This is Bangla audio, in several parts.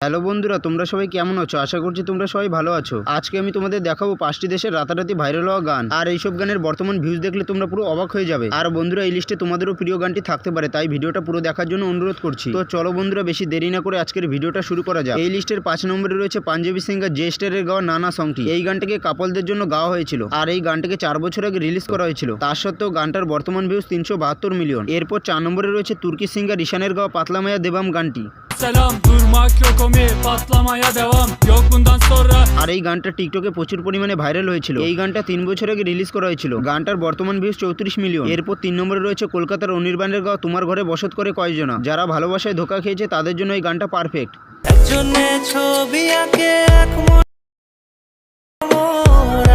হ্যালো বন্ধুরা, তোমরা সবাই কেমন আছো? আশা করছি তোমরা সবাই ভালো আছো। আজকে আমি তোমাদের দেখাবো 5টি দেশের রাতারাতি ভাইরাল হওয়া গান। আর এইসব গানের বর্তমান ভিউজ দেখলে তোমরা পুরো অবাক হয়ে যাবে। আর বন্ধুরা, এই লিস্টে তোমাদেরও প্রিয় গানটি থাকতে পারে, তাই ভিডিওটা পুরো দেখার জন্য অনুরোধ করছি। তো চলো বন্ধুরা, বেশি দেরি না করে আজকের ভিডিওটা শুরু করা যাক। এই লিস্টের 5 নম্বরে রয়েছে পাঞ্জাবি সিঙ্গার জে স্টারের গাওয়া নানা সংটি। এই গানটাকে কাপলদের জন্য গাওয়া হয়েছিল আর এই গানটাকে 4 বছর আগে রিলিজ করা হয়েছিল। তার সত্ত্বেও গানটার বর্তমান ভিউজ 372 মিলিয়ন। এরপর 4 নম্বরে রয়েছে তুর্কি সিঙ্গার ঈশানের গাওয়া পাতলা মায়া দেবাম গানটি। Selam durmak yok omi patlamaya devam yok bundan sonra। আর এই গানটা টিকটকে প্রচুর পরিমাণে ভাইরাল হয়েছিল। এই গানটা 3 বছর আগে রিলিজ করা হয়েছিল। গানটার বর্তমান ভিউজ 34 মিলিয়ন। এরপর 3 নম্বরে রয়েছে কলকাতার অনির্বাণের গাওয়া তোমার ঘরে বসত করে কয়জনা। যারা ভালোবাসায় ধোকা খেয়েছে তাদের জন্য এই গানটা পারফেক্ট। একজনে ছবি আঁকে এক মন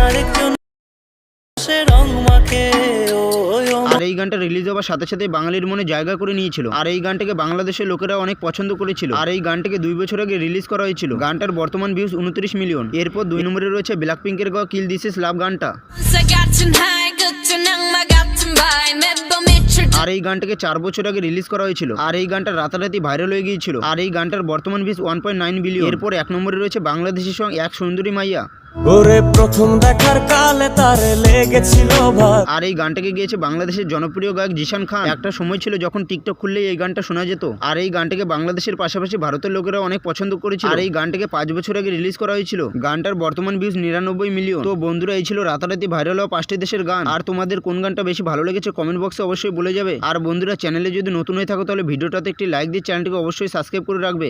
আরেকজন সে রং মাখে আর এই গানটা রিলিজ হওয়ার সাথে সাথে বাঙালির মনে জায়গা করে নিয়েছিল। আর এই গানটাকে বাংলাদেশের লোকেরা অনেক পছন্দ করেছিল। আর এই গানটাকে 2 বছর আগে রিলিজ করা হয়েছিল। গানটার বর্তমান ভিউজ 29 মিলিয়ন। এরপর 2 নম্বরে রয়েছে ব্ল্যাক পিঙ্কের গাওয়া কিল দিস ইজ লাভ গানটা। আর এই গানটাকে 4 বছর আগে রিলিজ করা হয়েছিল। আর এই গানটা রাতারাতি ভাইরাল হয়ে গিয়েছিল। আর এই গানটার বর্তমান ভিউজ 1.9 বিলিয়ন। এরপর 1 নম্বরে রয়েছে বাংলাদেশি সং এক সুন্দরী মাইয়া। ওরে প্রথম দেখার কালে তারে লেগেছিল ভাগ। আর এই গানটাকে গিয়েছে বাংলাদেশের জনপ্রিয় গায়ক জিশান খান। একটা সময় ছিল যখন টিকটক খুললেই এই গানটা শোনা যেত। আর এই গানটাকে বাংলাদেশের পাশাপাশি ভারতের লোকেরা অনেক পছন্দ করেছিল। আর এই গানটাকে 5 বছর আগে রিলিজ করা হয়েছিল। গানটার বর্তমান ভিউজ 99 মিলিয়ন। তো বন্ধুরা, এই ছিল রাতারাতি ভাইরাল হওয়া 5টি দেশের গান। আর তোমাদের কোন গানটা বেশি ভালো লেগেছে কমেন্ট বক্সে অবশ্যই বলে যাবে। আর বন্ধুরা, চ্যানেলে যদি নতুন হয়ে থাকো তাহলে ভিডিওটাতে একটি লাইক দিয়ে চ্যানেলটিকে অবশ্যই সাবস্ক্রাইব করে রাখবে।